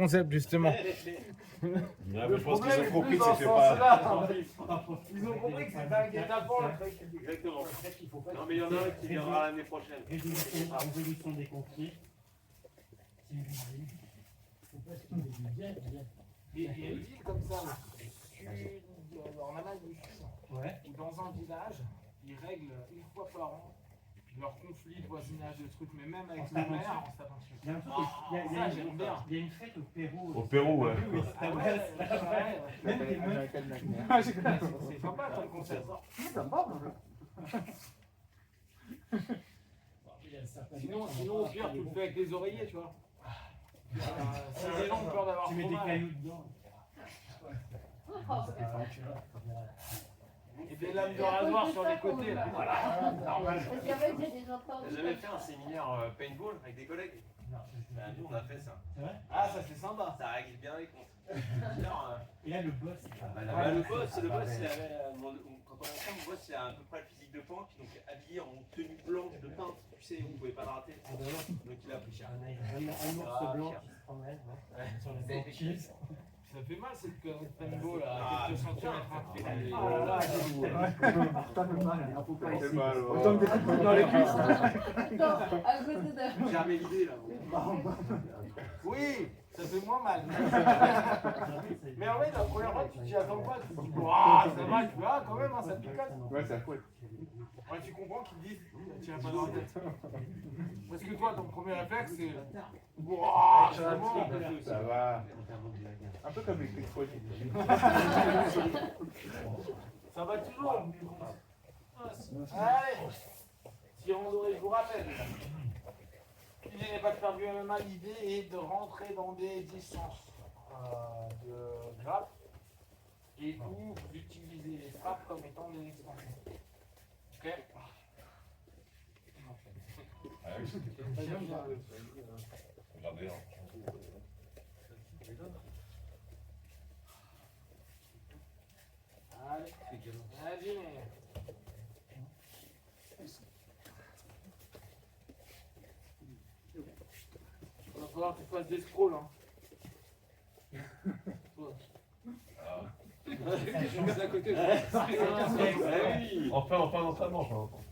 concept justement. Je pense qu'ils ont compris que c'était pas. Ils ont compris que c'était un guet-apens le truc. Exactement. Non, mais il y en a un qui viendra l'année prochaine. Résolution des conflits. Il y a une ville comme ça, en Amérique du Sud, où dans un village, ils règlent une fois par an leur conflit de voisinage, de trucs, mais même avec la mère, on se tape dessus. Il y a un truc, il y a une fête au Pérou. Au Pérou, ouais. C'est sympa comme concept. Sinon, au pire, tu le fais avec les oreillers, tu vois. Si les gens ont peur d'avoir Tu mets des cailloux dedans. Et des lames de rasoir sur les côtés, là. Voilà. Normal. T'as jamais fait un séminaire paintball avec des collègues? Nous, on a fait ça. Ah, ça c'est sympa. Ça règle bien les comptes. Et là, le boss. Le boss, quand on est ensemble, le boss, c'est à peu près le physique de Punk, donc habillé en tenue blanche de peintre, tu sais, on pouvait pas le rater. Donc il a pris cher. Un ours blanc qui se promène sur les banquises. Ça fait mal cette connerie de paintball là, à quelques centimètres. Autant que des coups de poing dans les cuisses. J'ai jamais l'idée là. Oui, ça fait moins mal. Mais en fait, la première fois, tu t'y attends pas, tu te dis, ça va, tu vois, quand même, ça picote. Ouais, ça fouette. Ouais, tu comprends qu'ils disent, tu n'as pas dans la tête. Parce que toi, ton premier réflexe, c'est, c'est bon. Ça va. Un peu comme les clics fois. Ça va toujours. Allez, Tyran Doré, je vous rappelle. L'idée n'est pas de faire du MMA, l'idée est de rentrer dans des distances de grappe et ou d'utiliser les frappes comme étant des extensions. Ok. Regardez, Allez, vas-y, mais... Il va falloir que tu fasses des scrolls, hein. Je mets à côté. Enfin, d'entraînement, je l'entends.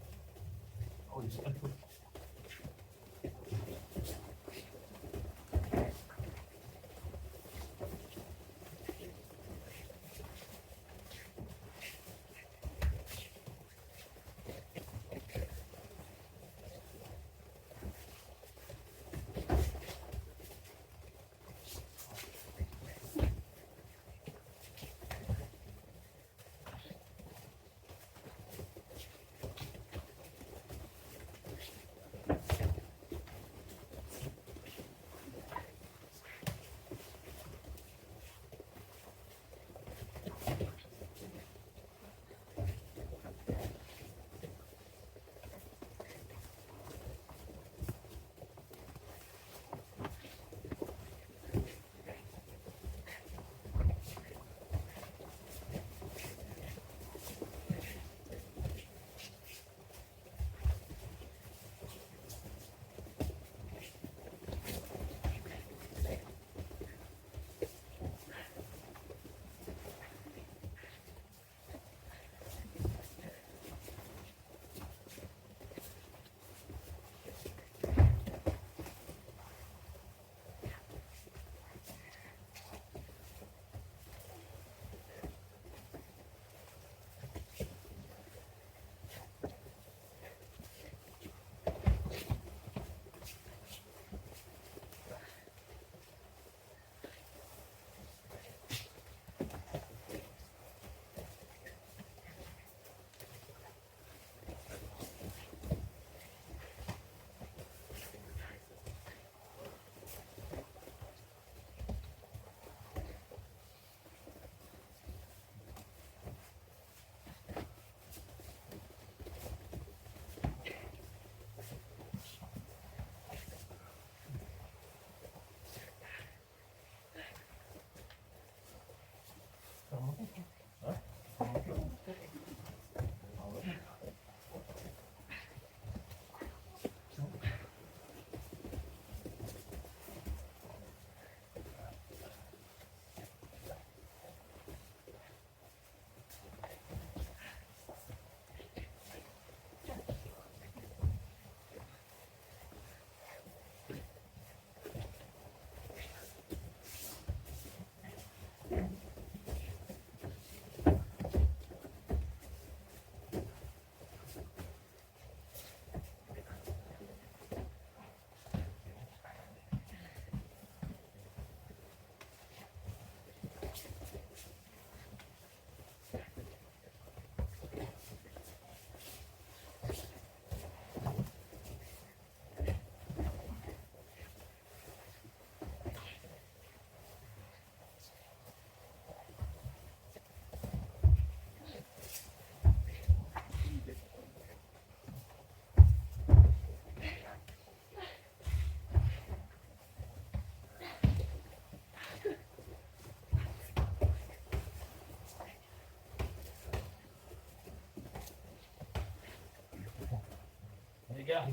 Les gars,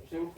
C'est où?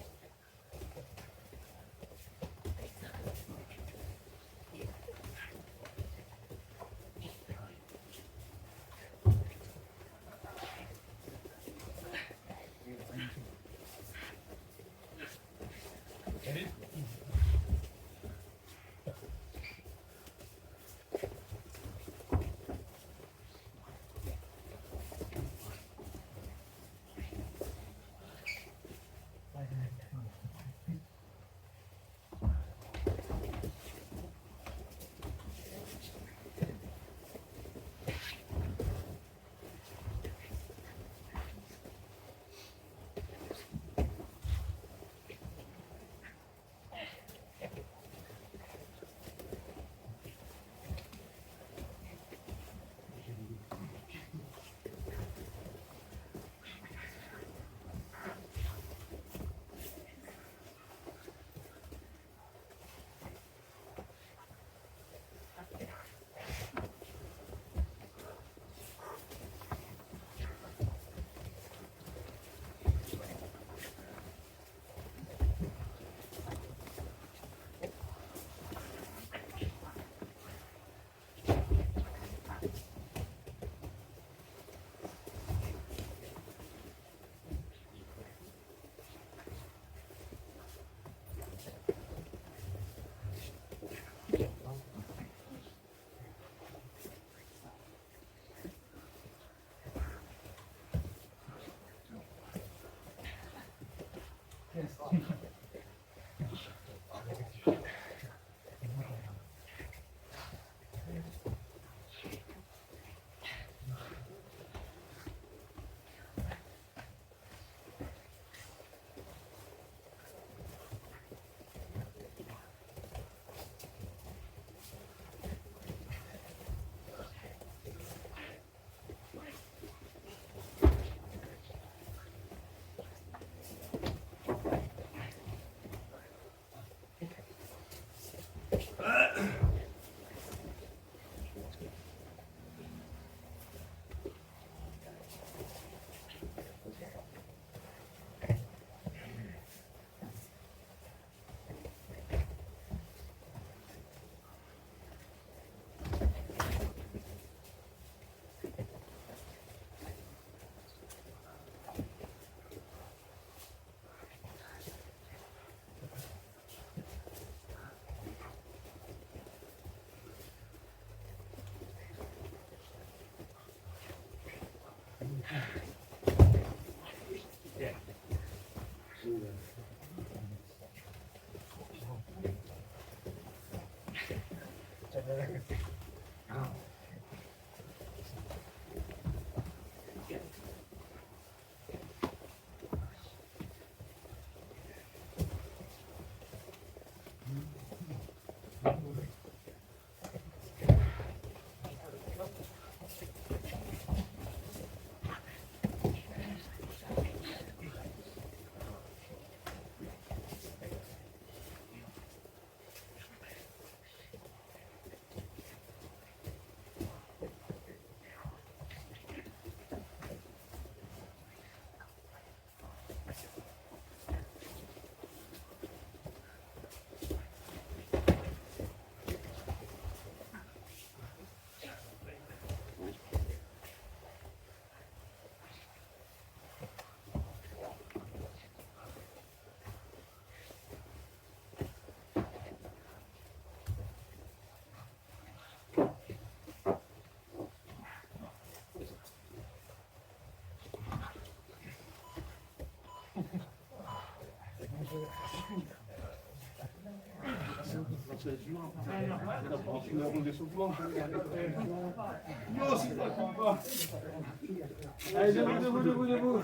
Allez, debout.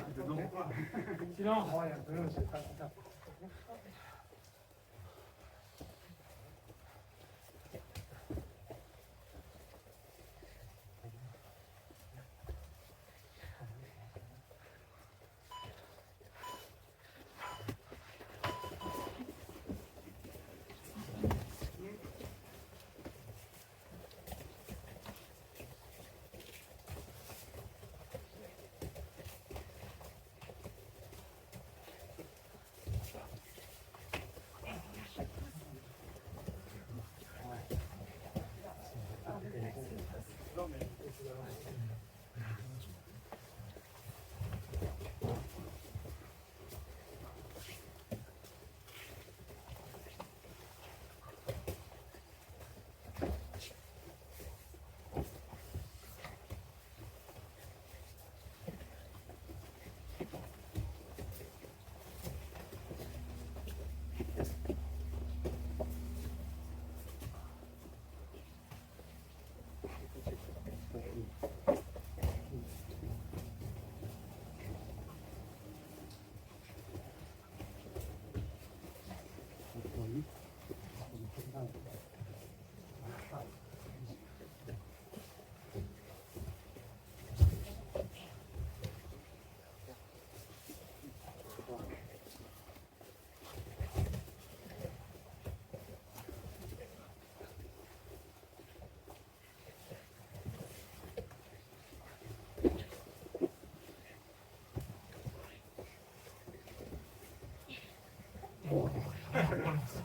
Silence.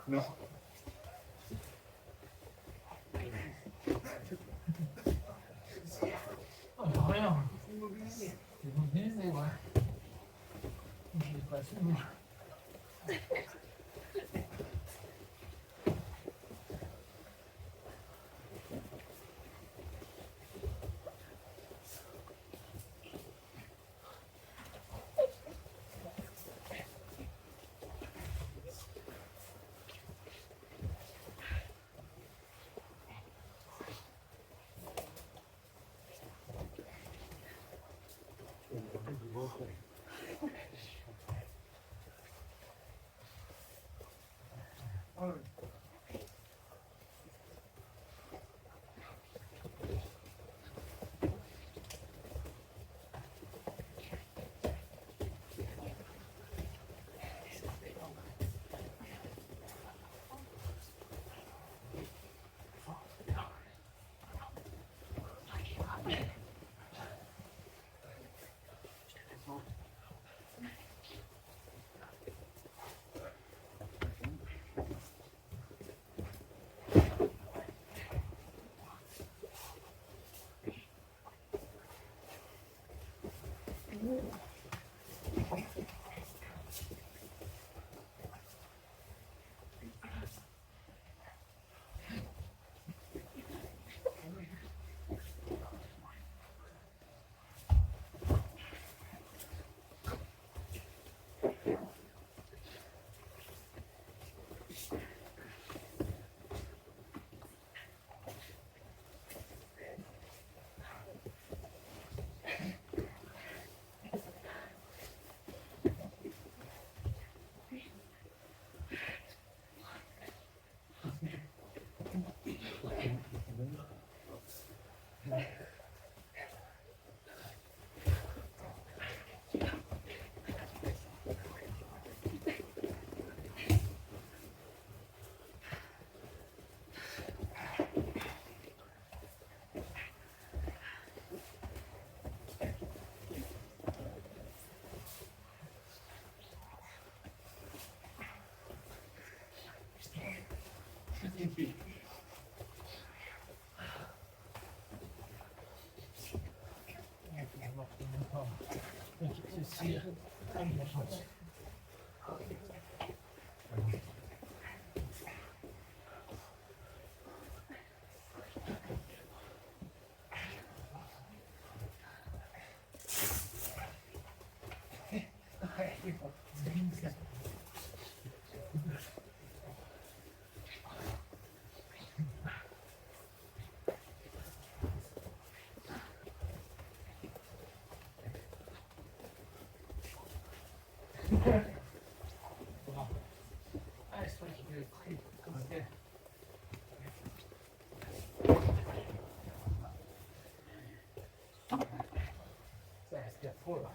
Non. Rien. C'est immobilisé, ouais. Je l'ai pas su, moi. Épée. Ah, c'est vrai qu'il est pris. Ok. Ça reste trop là.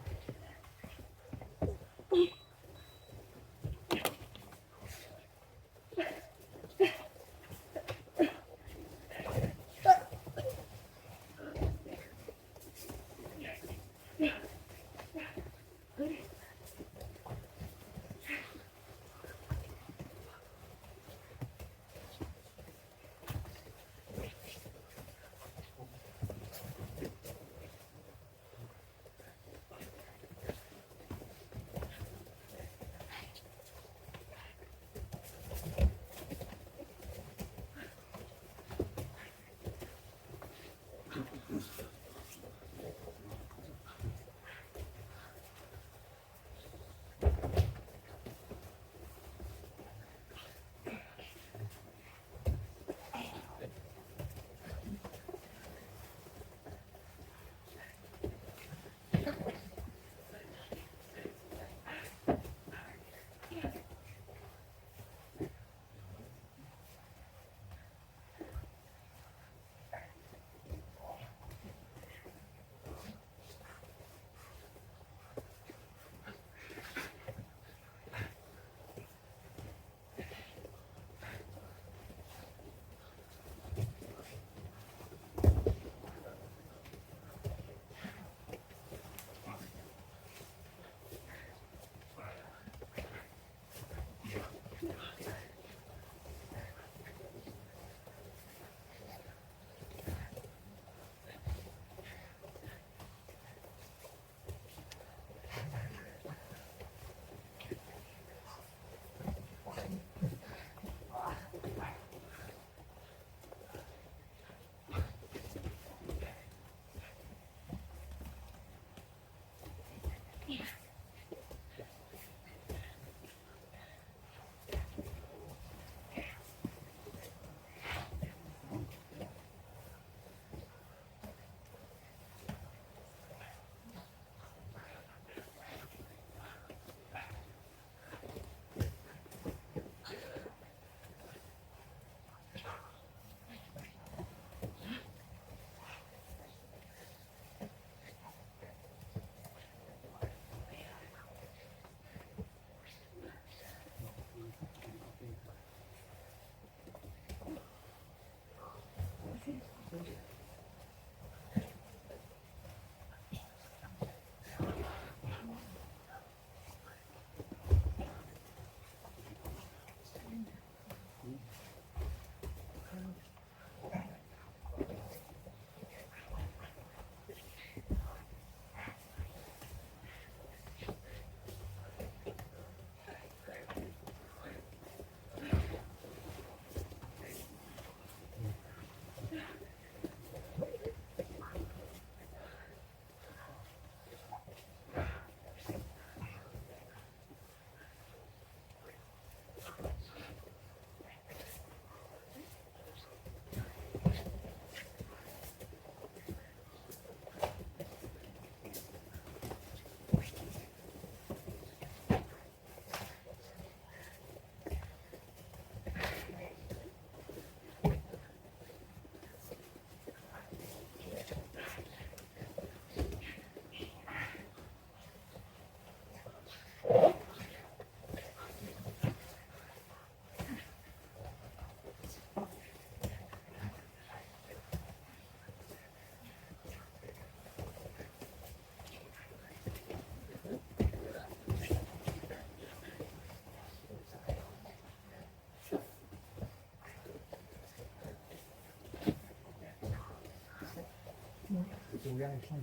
ouvert les champs.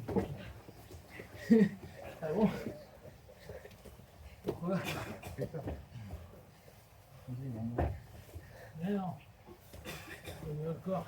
Ah bon? Pourquoi? J'ai peur. Mais non. Le corps.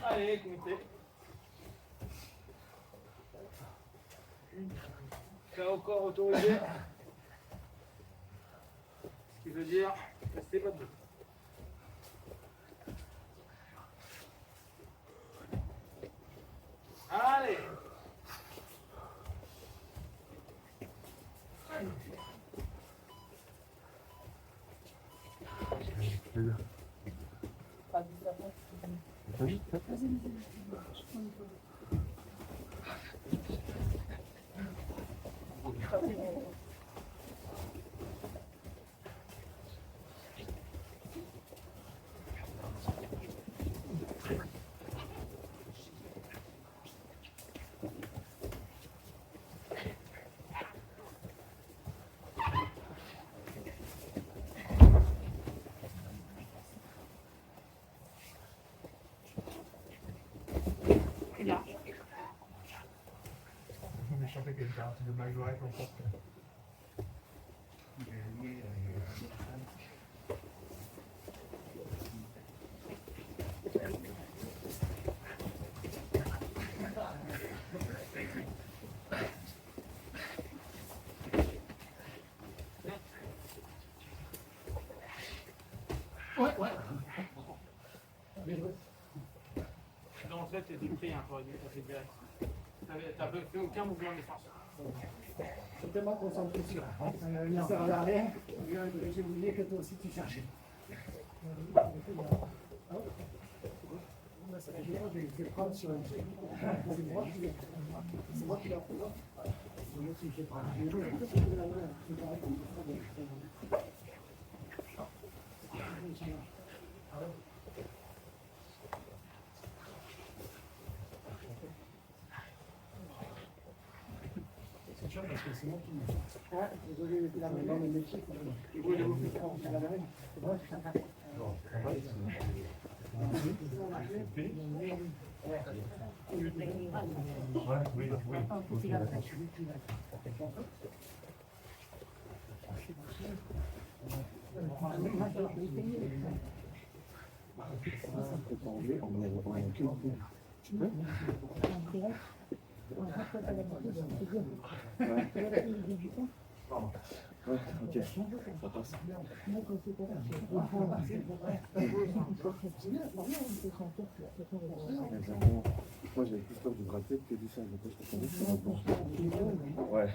Allez, comité. Cas au corps autorisé. Ce qui veut dire, restez pas debout. Allez. Dans le fait, t'es pris un peu, t'as fait direct. T'as fait aucun mouvement de défense. Je peux pas concentrer sur la sert à l'arrière. J'ai oublié que toi aussi tu cherchais. Je vais prendre sur un truc. C'est moi qui l'ai pris. Moi aussi, je vais prendre. C'est chiant parce que c'est moi qui. Ah, désolé, la main dans le métier. Oui, Ouais, ok, ça passe. Moi j'avais plus peur du bras-tête que du sable. Ouais.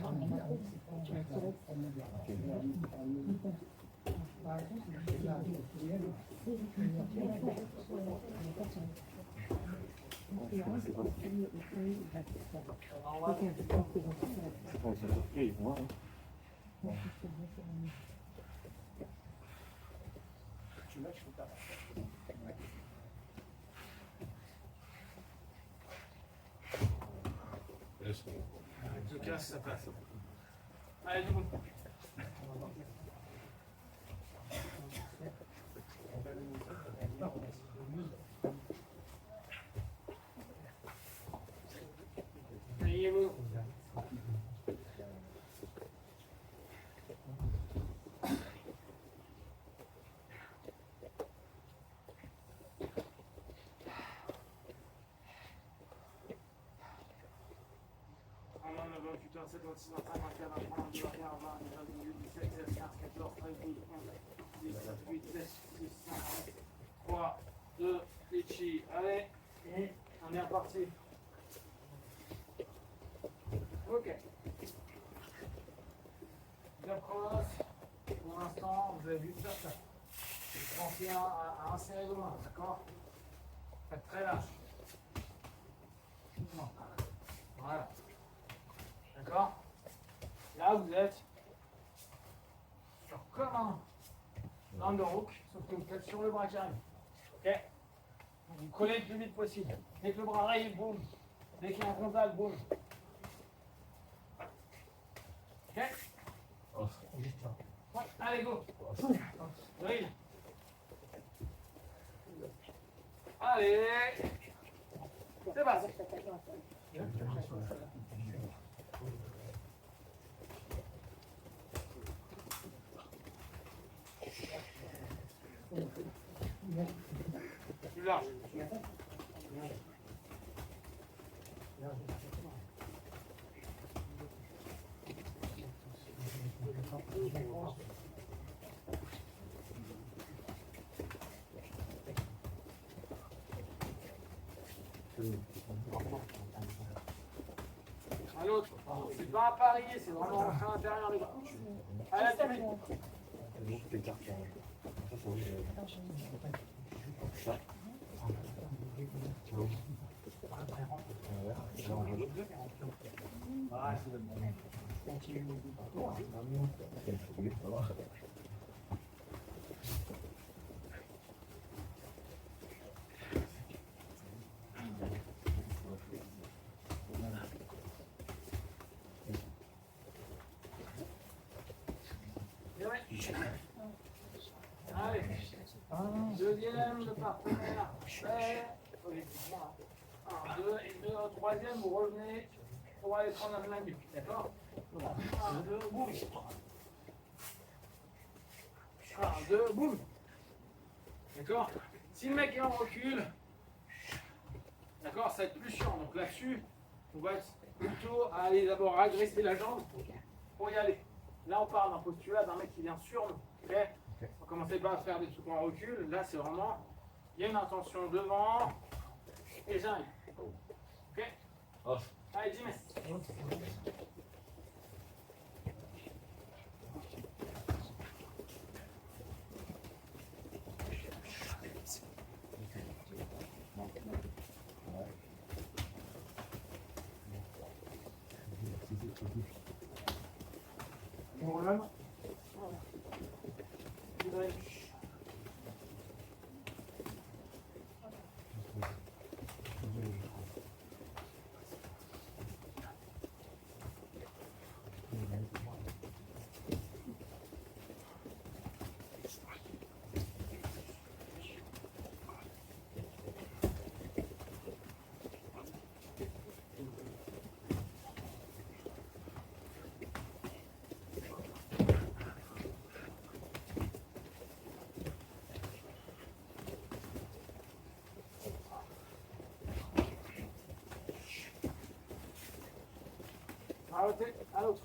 Je casse, ça passe. Allez, du coup. Asseyez-vous. Putain, 56, 54, 32, 20, 17, 16, 15, 14, 13, 12, 11, 17, 8, 7, 6, 5, 3, 2, Litchi. Allez, on est reparti. Ok. J'approche. Pour l'instant, vous avez vu faire ça. Vous pensez à insérer vos mains, d'accord? Faites très lâche. Voilà. D'accord? Là, vous êtes sur comme un underhook, sauf que vous êtes sur le bras qui arrive. Ok? Vous collez le plus vite possible. Dès que le bras arrive, boum. Dès qu'il y a un contact, boum. Ok? Ouais, allez, go. Drill. Allez. C'est parti. Plus large. À l'autre. C'est pas un pari, c'est vraiment à l'intérieur les bras. Allez, attendez. Allez, deuxième, le partenaire fait. Un, deux, et deux, troisième, vous revenez pour aller prendre un main. D'accord? Un, deux, boum. Un, deux, boum. D'accord? Si le mec est en recul, d'accord, ça va être plus chiant. Donc là-dessus, on va être plutôt à aller d'abord agresser la jambe pour y aller. Là, on parle d'un postulat d'un mec qui vient sur nous. Okay, on ne commencez pas à faire des trucs en recul. Là, c'est vraiment, il y a une intention devant et j'arrive. Ok? Allez, Jimmy. On relève. Arrêtez, à l'autre.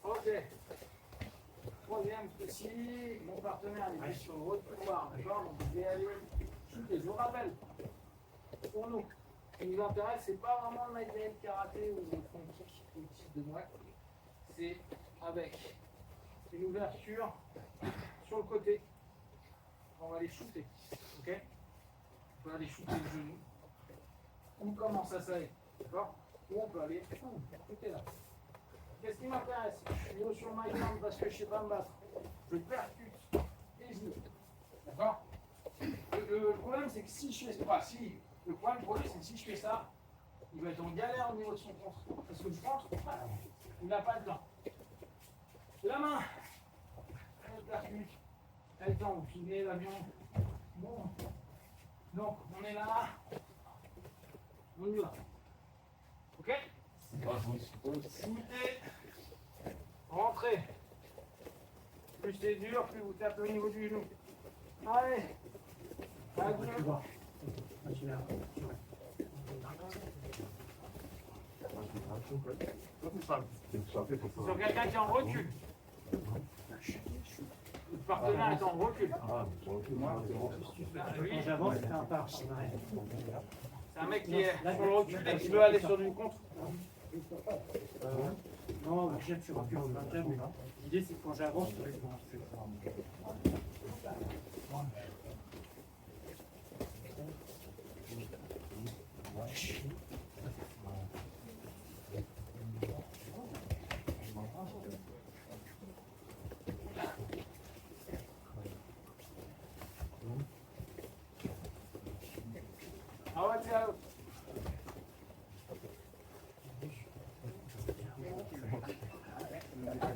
Ok. Troisième, si mon partenaire est sur le haut de couloir, d'accord, donc je vais aller shooter. Je vous rappelle, pour nous, ce qui nous intéresse, c'est pas vraiment le Nightmare karaté ou le front kick ou le type de moi, c'est avec une ouverture sur le côté. On va aller shooter, ok? On peut aller shooter le genou. On commence à saler, d'accord? Ou on peut aller shooter là. Qu'est-ce qui m'intéresse? Je suis haut sur ma jambe parce que je ne sais pas me battre. Je percute les genoux. D'accord? Le problème, c'est que si je fais ça, le problème pour lui, c'est que si je fais ça, il va être en galère au niveau de son contre. Parce que le contre, il n'a pas de temps. La main, elle percute, elle tombe, filer l'avion. Bon. Donc, on est là. On y va. Ok? Shooter, rentrez. Plus c'est dur, plus vous tapez au niveau du genou. Allez. Sur quelqu'un qui est en recul. Le partenaire est en recul. Quand j'avance, c'est un pas. C'est un mec qui est sur le recul et qui veut aller sur du contre. Non, j'aime sur recul, mais l'idée c'est que quand j'avance, Ah ouais, c'est à l'autre.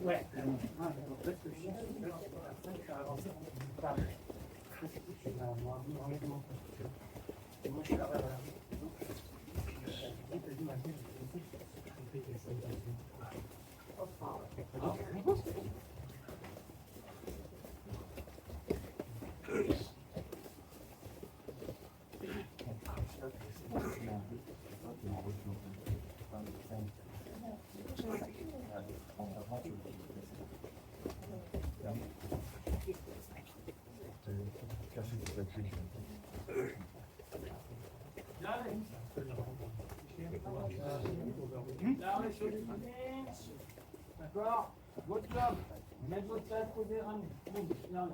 ouais. Là, on est sur du clinch. D'accord? Votre job, mettre votre tête, poser un là.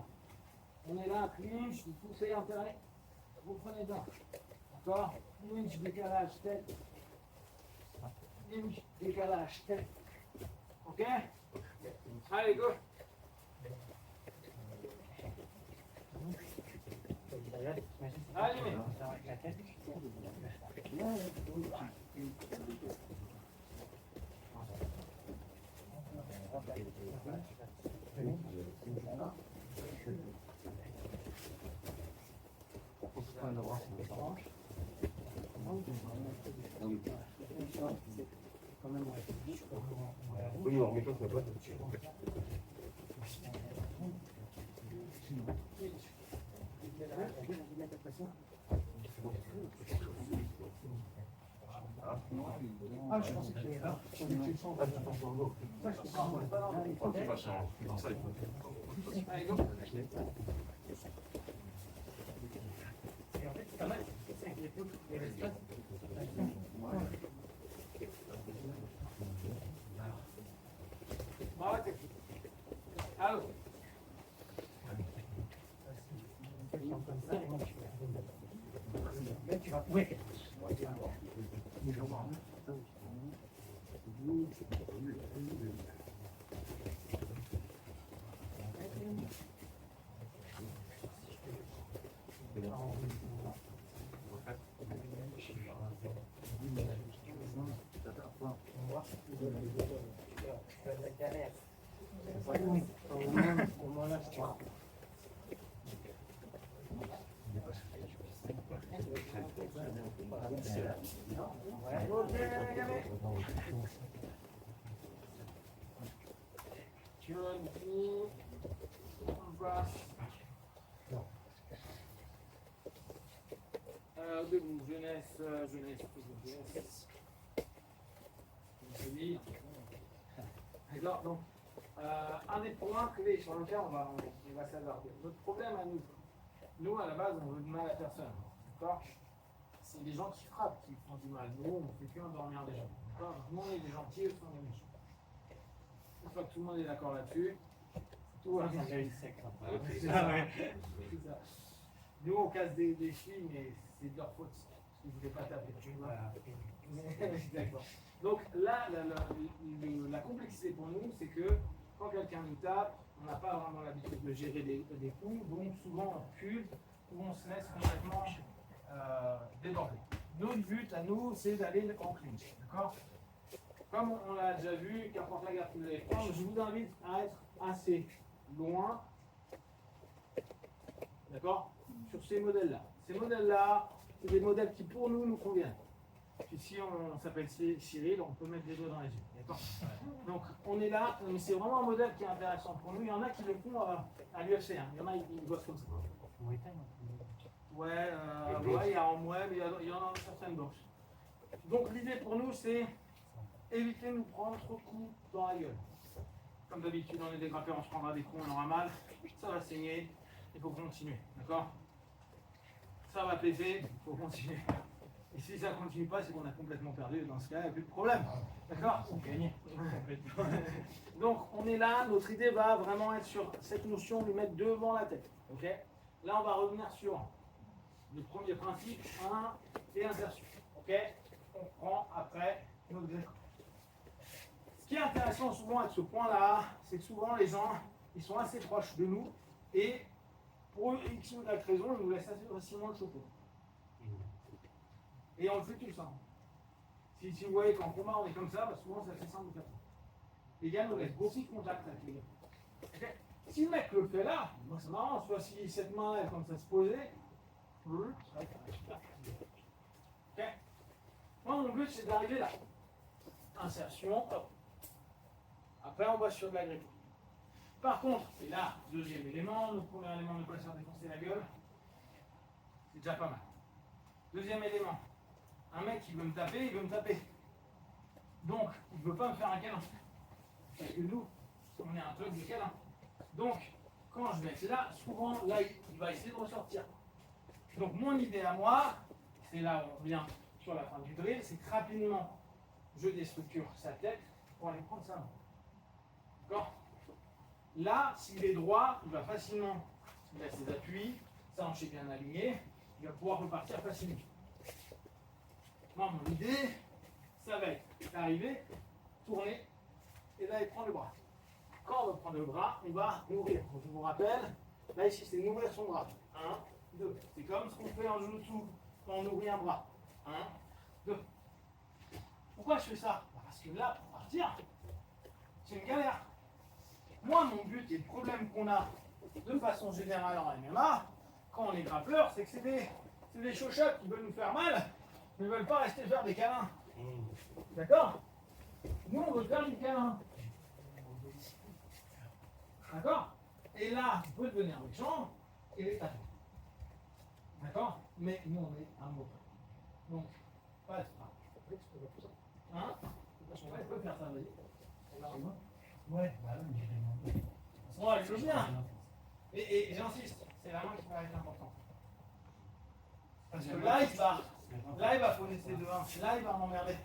On est là, clinch, vous poussez intérêt, vous prenez dedans. D'accord? Clinch, décalage, tête. Clinch, décalage, tête. Ok? Allez, go! Allez, mais. Oui, on remet ça, ça va. Ah, je pensais qu'il y avait là. Allez, go! Et en fait, c'est pas mal. C'est que les potes, les restes. Bon, Mais tu vas pouvoir. Debout, jeunesse. Alors, donc, un des points clés sur lequel on va s'aborder. Notre problème à nous à la base, on veut du mal à personne. D'accord? C'est des gens qui frappent qui font du mal. Nous, on ne fait qu'endormir des gens. D'accord? Nous, on est des gentils, eux sont des méchants. Une fois que tout le monde est d'accord là-dessus, tout va bien. C'est ça. Nous, on casse des chevilles, mais c'est de leur faute. Parce qu'ils ne voulaient pas taper. Tu vois. D'accord. Donc là, la complexité pour nous, c'est que quand quelqu'un nous tape, on n'a pas vraiment l'habitude de gérer des coups, donc souvent on recule ou on se laisse complètement déborder. Notre but à nous, c'est d'aller en clinch. D'accord? Comme on l'a déjà vu, qu'importe la garde que vous allez prendre, je vous invite à être assez loin. D'accord? Sur ces modèles-là. Ces modèles-là, c'est des modèles qui pour nous conviennent. Puis si on s'appelle Cyril, on peut mettre des doigts dans les yeux. D'accord? Donc on est là, mais c'est vraiment un modèle qui est intéressant pour nous. Il y en a qui le font à l'UFC. Hein. Il y en a qui bossent comme ça. Ouais, il y a en moins, mais il y en a dans certaines boxes. Donc l'idée pour nous, c'est éviter de nous prendre trop de coups dans la gueule. Comme d'habitude, on est des grappeurs, on se prendra des coups, on aura mal. Ça va saigner, il faut continuer. D'accord? Ça va peser, il faut continuer. Et si ça ne continue pas, c'est qu'on a complètement perdu. Dans ce cas, il n'y a plus de problème. D'accord? On gagne. Donc, on est là. Notre idée va vraiment être sur cette notion de lui mettre devant la tête. Ok? Là, on va revenir sur le premier principe, 1 et insertion. Ok? On prend après notre gré. Ce qui est intéressant souvent avec ce point-là, c'est que souvent les gens, ils sont assez proches de nous et pour X ou Y raison, ils nous laissent assez facilement le choper. Et on le fait tout ça. Si vous voyez qu'en combat on est comme ça, bah souvent c'est assez simple de faire ça. Les gars nous laissent beaucoup de contact avec les gars. Okay. Si le mec le fait là, moi c'est marrant, soit si cette main est comme ça se posait, okay. Moi mon but c'est d'arriver là. Insertion, hop. Après on va sur de la grippe. Par contre, et là, deuxième élément, le premier élément ne pas se faire défoncer la gueule, c'est déjà pas mal. Deuxième élément. Un mec qui veut me taper, il veut me taper. Donc, il ne veut pas me faire un câlin. Parce que nous, on est un truc de câlin. Donc, quand je vais être là, souvent, là, il va essayer de ressortir. Donc, mon idée à moi, c'est là où on revient sur la fin du drill, c'est que rapidement, je déstructure sa tête pour aller prendre sa main. D'accord? Là, s'il est droit, il va facilement, il a ses appuis, sa hanche est bien alignée, il va pouvoir repartir facilement. Moi, mon idée, ça va être d'arriver, tourner, et d'aller prendre le bras. Quand on va prendre le bras, on va l'ouvrir. Donc, je vous rappelle, là ici, c'est d'ouvrir son bras. 1, 2. C'est comme ce qu'on fait en jiu-jitsu quand on ouvre un bras. 1, 2. Pourquoi je fais ça? Parce que là, pour partir, c'est une galère. Moi, mon but et le problème qu'on a de façon générale en MMA, quand on est grappleur, c'est que c'est des chochottes qui veulent nous faire mal, mais ne veulent pas rester faire des câlins. D'accord? Nous, on veut faire du câlin. D'accord? Et là, on peut devenir méchant et les taper. D'accord? Mais nous, on est un mot. Donc, pas de frappe. Hein? On peut faire ça, vas-y. Ouais, bah oui, j'ai demandé. Ouais, je veux bien. Et j'insiste, c'est la main qui va être importante. Parce que là, il va poser ses deux mains. Là, il va m'emmerder.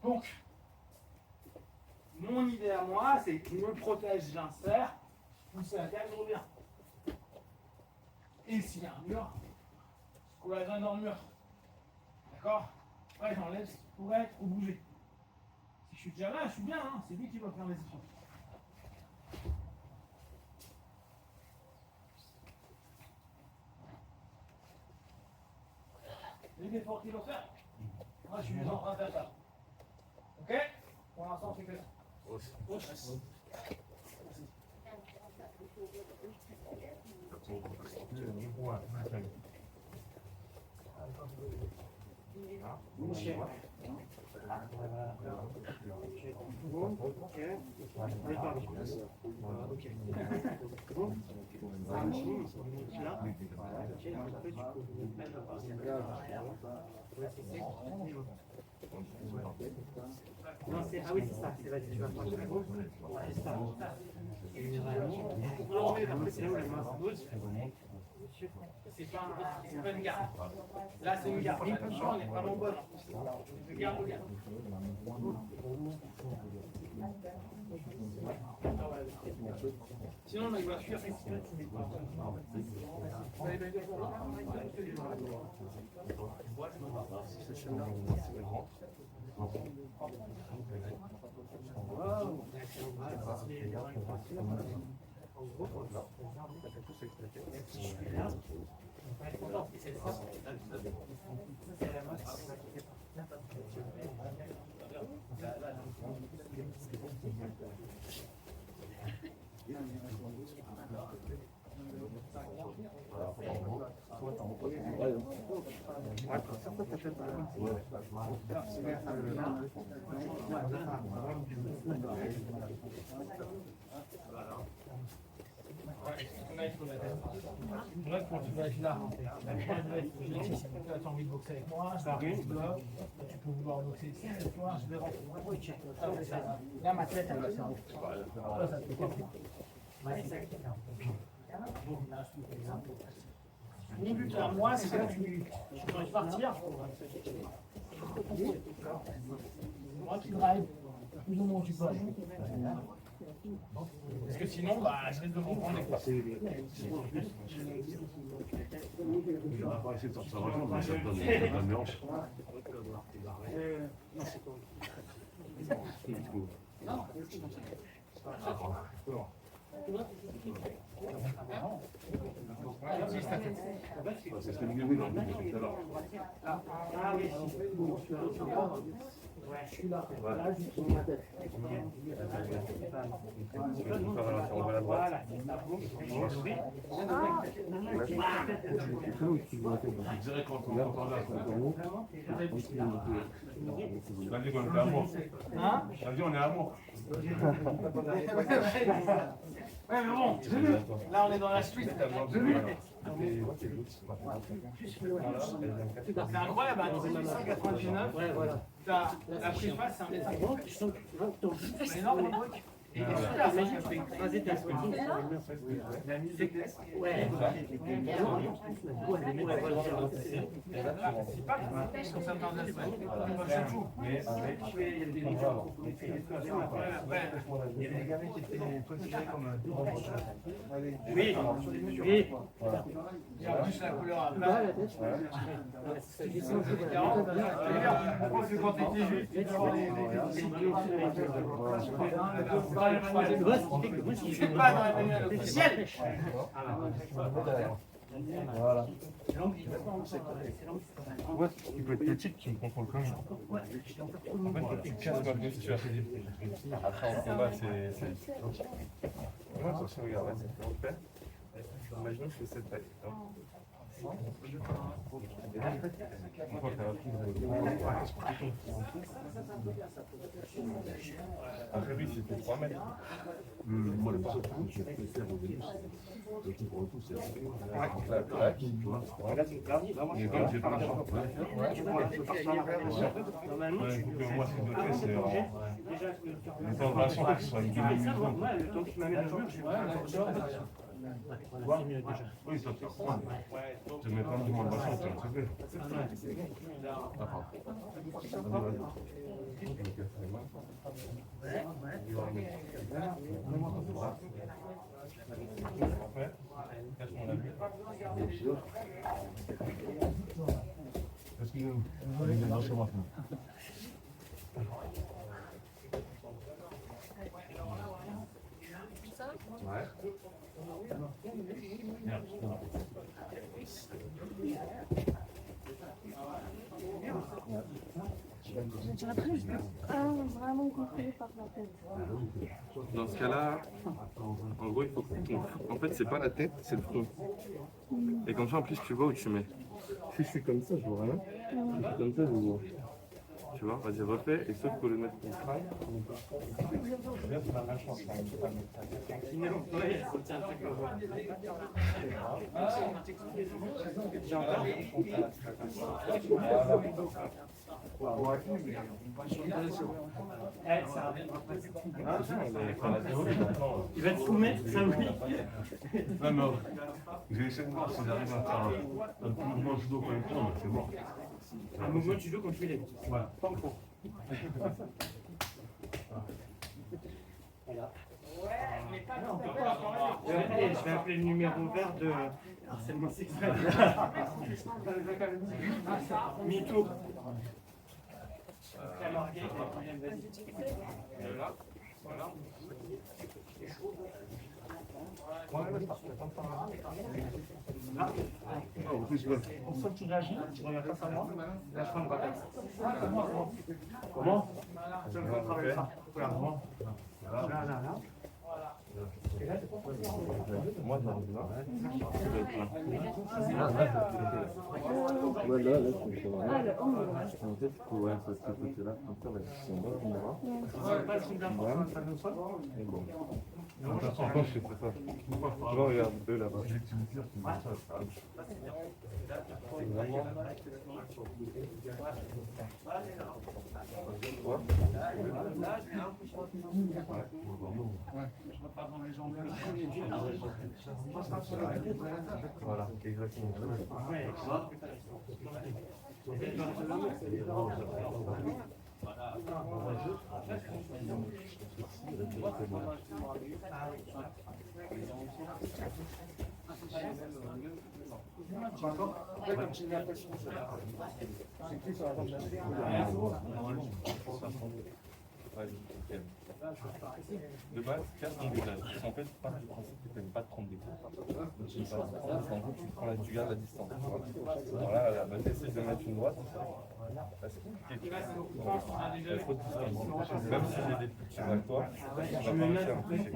Donc, mon idée à moi, c'est que je me protège, j'insère, pousse la cage, je reviens. Et s'il y a un mur, je couds la graine dans le mur. D'accord? Après, j'enlève ce qui pourrait trop bouger. Si je suis déjà là, je suis bien, hein. C'est lui qui va faire les efforts. C'est l'effort qu'il va faire. Moi, je suis en train de faire ça. Ok? Pour l'instant, c'est que ça. Non, c'est... Ah oui, c'est ça. C'est vrai, tu vas prendre le gros. C'est ça. Après, c'est là où la main se pose. C'est pas une garde. Là, c'est une garde. L'impulsion, elle est vraiment bonne. Je garde le garde. Sinon, il va fuir. Bref, quand tu vas être là, tu as envie de boxer avec moi, je t'arrive là, tu peux vouloir boxer ici, mais toi, je vais rentrer. Là, ma tête, elle va s'en là, ça te fait capter. Mon but à moi, c'est que tu peux partir. Moi qui drive, plus ou moins tu peux. Parce que sinon, bah, je risque de m'en prendre des coups. On va pas essayer de sortir l'argent, mais ça donne une hanche. C'est ce que nous disons dans le tout à l'heure. Ah oui, ouais, je suis là. Là, je suis sur ma tête. Voilà. Je dirais quand on entend là, on a dit qu'on était amour. Hein? On a dit on est amour. Ouais, mais bon, là on est dans la street. C'est incroyable, en 1899, t'as la préface, c'est un dessin. C'est énorme le truc. Et Écraser ta sweating sur le mur. la musique. Ouais. C'est pas comme ça dans la semaine. C'est fou. Mais avec. Il y a des gens qui maîtrisent les choses. Il y avait des gamins qui étaient considérés comme deux robots. Oui, oui. Et en plus la couleur à Là, plat. la tête. C'est différent. Parce que quand t'étais juste, tu devais avoir les je suis pas dans les manuels officiels. Voilà. Ouais, tu peux être petite, tu me contrôles quand même. En fait, tu te casses malgré que tu as fait des prix. Après, en combat, c'est. Ouais, attention, regarde, vas-y, on le fait. Imaginons que c'est cette taille. Après lui, c'était 3 mètres. Moi, le pas, je vais faire au début. Le tout pour le coup, c'est la plaque, tu vois. Et comme j'ai pas la chambre, Normalement, moi, ce que je fais, c'est en relation que ce soit une moi, le temps que tu m'amènes le mur, je vais Tu vois? Oui, ça te reprend. Tu mets pas du monde machin, c'est vrai. D'accord. Est-ce que vous avez des chez moi? Ouais. J'aurais plus vraiment compris par la tête. Dans ce cas-là, en gros, il faut que en fait, c'est pas la tête, c'est le front. Et comme ça, en plus, tu vois où tu mets. Si je suis comme ça, je vois rien. Si je suis comme ça, je vois. Tu vois, vas-y, refais. Et sauf que le mettre ton crâne. Il va te soumettre, ça oui. Non, non. J'ai essayé de voir si j'arrive à faire un petit mouvement judo quand même, mais c'est bon. Un mouvement de judo quand tu lèves. Voilà. Pas en cours. Voilà. Je vais appeler le numéro vert de harcèlement sexuel. MeToo. On saute, tu réagis, tu reviens face à moi. Là, je prends le bâton. Comment? Je vais travailler ça. Voilà, bon. Là, là, là. Moi, j'arrive là. Ah, le ombre. En fait, ouais, parce que côté là, comme ça, c'est bon, on verra. Et bon. Attention, quand je fais ça. Tu vois, regarde, deux là-bas. C'est vraiment. Voilà, exactement. De base, casse ton visage. En fait, pas du principe que tu n'aimes pas te prendre des coups. En gros, tu gardes la distance. Alors là, la bonne essaye de mettre une droite. Parce que il y a trop de distance. Même si j'ai des petits sur toi, tu vas pas réussir à me toucher.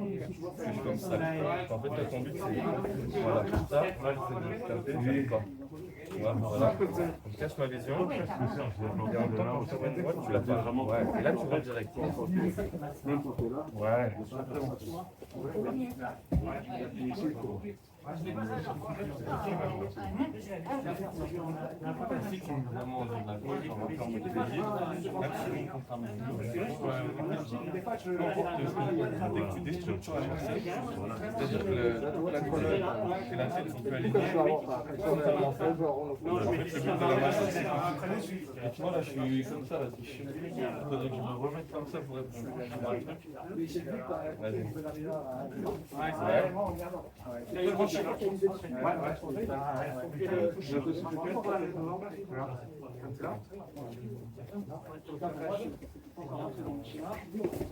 Je suis comme ça. En fait, là, ton but, c'est voilà, comme ça. Là, j'essaie de te taper, je ne pas. Voilà. Je cache ma vision. Et en temps, quand tu as une droite, tu la fais vraiment. Ouais. Et là, tu vas direct. Ouais. Dès que tu déstructures l'adversaire, c'est-à-dire que la colonne et la tête sont plus alignées. En fait, le but de la machine, c'est que tu vois, là, je suis comme ça, là, si je suis il faudrait que je me remette comme ça pour répondre. Vas-y.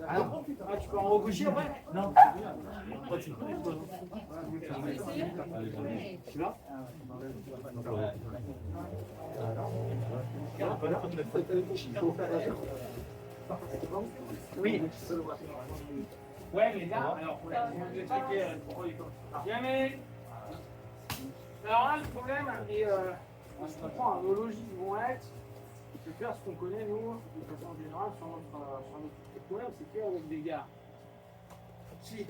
Alors, tu peux en regaucher après? Non. Tu vas? Oui. Ouais, les gars, alors, pour vous expliquer pourquoi il faut. Jamais. Alors là, le problème, et on comprend, nos logiques vont être de faire ce qu'on connaît, nous, de façon générale, sur notre problème, c'est qu'avec des gars. Si.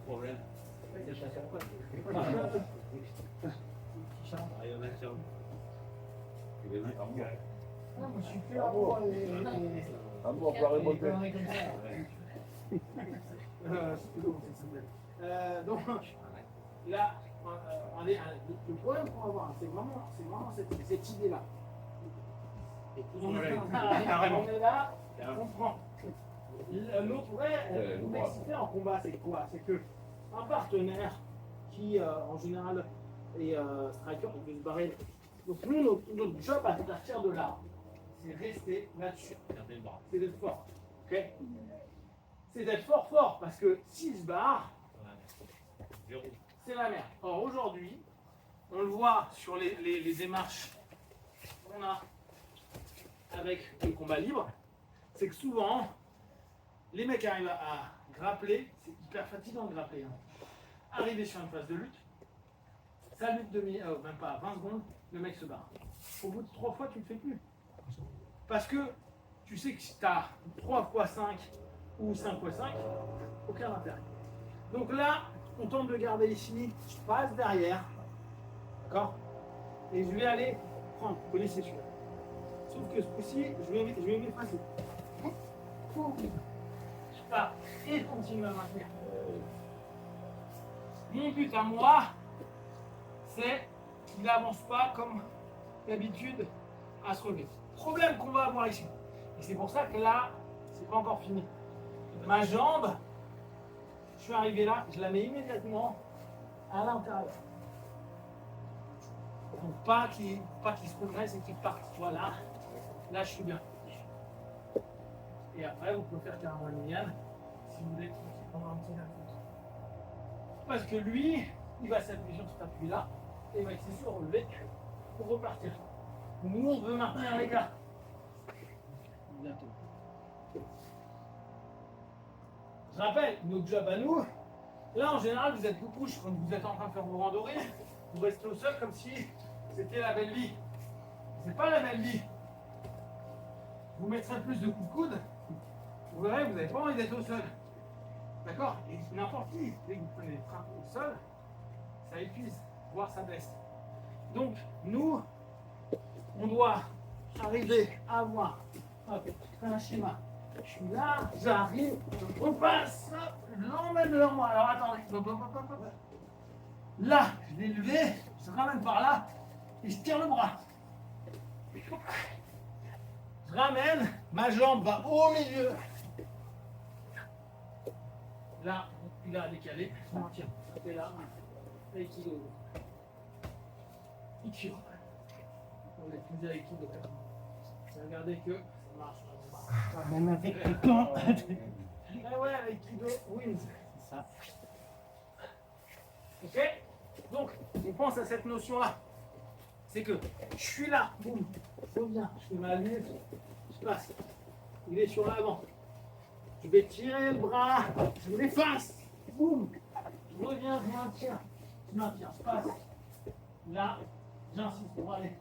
Problème. Il a dit amour. Non, moi, je suis plus amour Amour, pas remonter. Donc, là, le problème qu'on va avoir, c'est vraiment cette idée-là. On est là, on prend. L'autre vrai complexité en combat, c'est quoi? C'est que un partenaire qui, en général, est striker, il peut se barrer. Donc, nous, notre job à partir de là, c'est rester là-dessus. C'est d'être fort. Ok? C'est d'être fort, parce que s'il se barre, c'est la merde. Or, aujourd'hui, on le voit sur les démarches qu'on a avec le combat libre, c'est que souvent, les mecs arrivent à grappler, c'est hyper fatigant de grappler. Arriver sur une phase de lutte, ça lutte même pas 20 secondes, le mec se barre. Au bout de 3 fois, tu ne le fais plus. Parce que tu sais que si tu as 3 x 5 ou 5 x 5, aucun intérêt. Donc là, on tente de garder ici, je passe derrière, d'accord? Et je vais aller prendre, vous connaissez celui-là. Sauf que ce coup-ci, je vais m'effacer. Je pars et je continue à maintenir. Mon but à moi, c'est qu'il n'avance pas comme d'habitude à se relever. Problème qu'on va avoir ici. Et c'est pour ça que là, c'est pas encore fini. Ma jambe, je suis arrivé là, je la mets immédiatement à l'intérieur. Donc pas qu'il se progresse et qu'il parte. Voilà. Là, je suis bien. Et après, vous pouvez faire carrément une liane si vous voulez prendre un petit peu. Parce que lui, il va s'appuyer sur cet appui-là et il va essayer de se relever pour repartir. Nous, on veut maintenir les gars. Bientôt. Je rappelle, notre job à nous, là en général, vous êtes beaucoup, quand vous êtes en train de faire vos randonnées, vous restez au sol comme si c'était la belle vie. C'est pas la belle vie. Vous mettrez plus de coups de coude, vous verrez, vous n'avez pas envie d'être au sol. D'accord? Et n'importe qui, dès que vous prenez les freins au sol, ça épuise, voire ça baisse. Donc, nous, on doit arriver à avoir un schéma. Je suis là, j'arrive, je repasse, je l'emmène devant moi. Alors attendez, là, je l'ai levé, je ramène par là et je tire le bras. Je ramène, ma jambe va au milieu. Là, il a décalé, je m'en tire. Et là, l'équilibre. Ichiro. On est plus à l'équilibre. Regardez que ça marche. Même avec le temps. Ah ouais, avec Kido wins. C'est ça. Ok? Donc, on pense à cette notion-là. C'est que je suis là, boum, je reviens, je fais ma lutte, je passe. Il est sur l'avant. Je vais tirer le bras, je l'efface, boum, je reviens, je maintiens, je passe. Là, j'insiste pour aller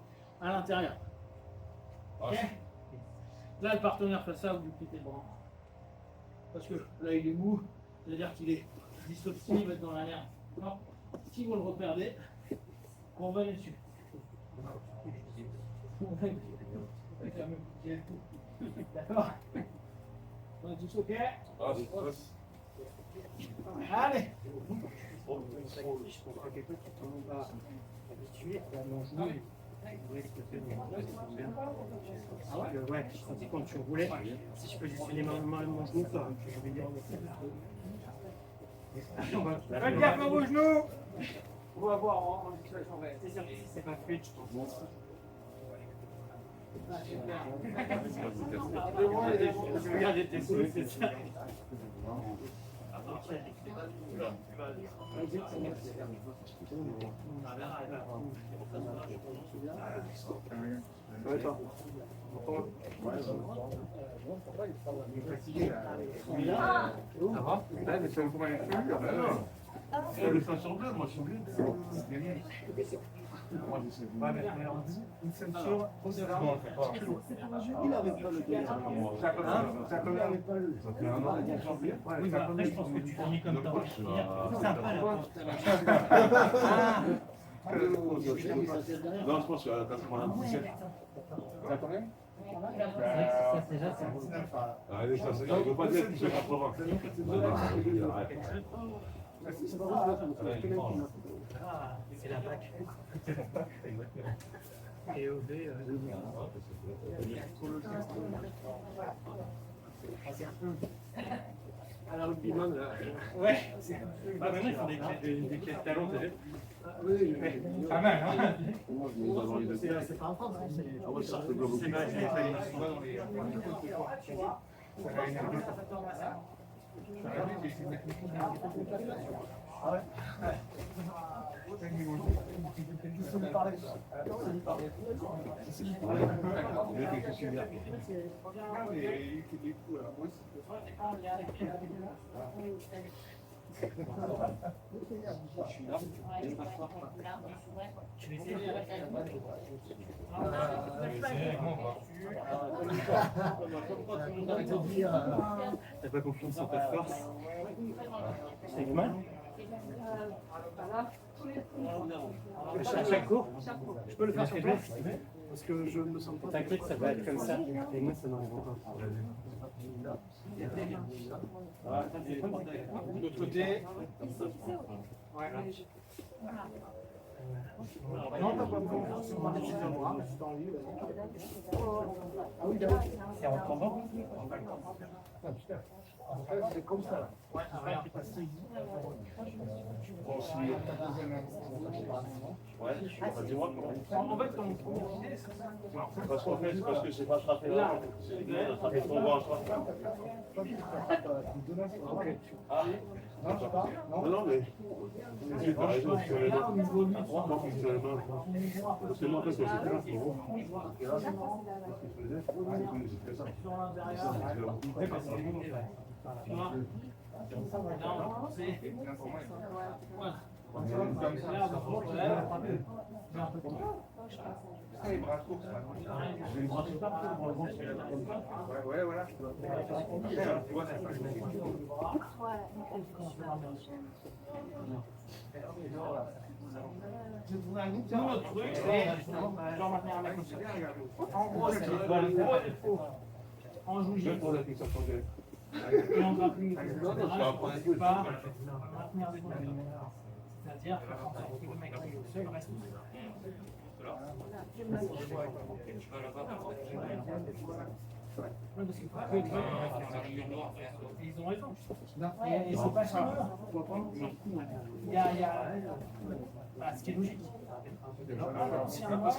à l'intérieur. Ok? Là, le partenaire fait ça, vous lui quittez le bras. Parce que là, il est mou, c'est-à-dire qu'il est dissocié, il va être dans la merde. Alors, si vous le reperdez, on va dessus. D'accord? On est tous ok? Allez! Je comprends quelqu'un qui ne tombe pas habitué à l'allongement. Ouais, je sentais quand tu roulais, si je positionnais mon genou, ça, je vais dire. Faites gaffe à vos genoux! On va voir en situation réelle. C'est sûr que si c'est pas fluide, je pense. Je regardais tes sous, c'est ça. Ça va? Mais c'est comment il fait? Le 5 sur 2, moi je suis obligé. C'est gagné. Moi je sais pas. Une ceinture au devant. Il n'avait pas le délai. Ça fait un an qu'on s'en vient. Oui, mais après, je pense que tu finis comme ça. C'est sympa, là. Non, je pense qu'à 97. Ça combien? Ça, déjà, c'est bon. Allez, ça, c'est. Il ne veut pas dire que c'est 80. Ah, c'est la PAC. Et OB, alors le piment, là. Ouais. Bah maintenant ils font des clés de talons, t'as vu? Oui, Pas mal, hein? c'est pas en France. C'est mal, t'as pas confiance en ta force? C'est mal? À chaque cours? Je peux le faire sur place? Parce que je me sens pas. T'inquiète, ça va être comme ça. Et moi, ça m'arrive encore. De l'autre côté. Ouais. Non, t'as pas confiance en moi, si t'as envie. C'est en tombant? C'est comme ça. Ouais, rien. Dis-moi comment. En fait, ton idée, c'est ça. Parce qu'en fait, parce que c'est pas attrapé là. C'est attrapé ton bras. Non, mais. Tu as raison, sur les mains. Moi, sur les mains. Parce que moi, en fait, quand c'est là, c'est bon. Les bras courts, c'est ouais, voilà. Tu vois, c'est Nous, notre truc, c'est genre maintenir un mec comme ça. En gros, c'est en joue pour la fixation de. et en grappling, c'est pas maintenir des points. C'est-à-dire faire en sorte que le mec qui est au sol reste au sol. Ouais, parce qu'il faut que ils ont raison. Et c'est pas ça. Il y a bah, ce qui est logique. Si un boss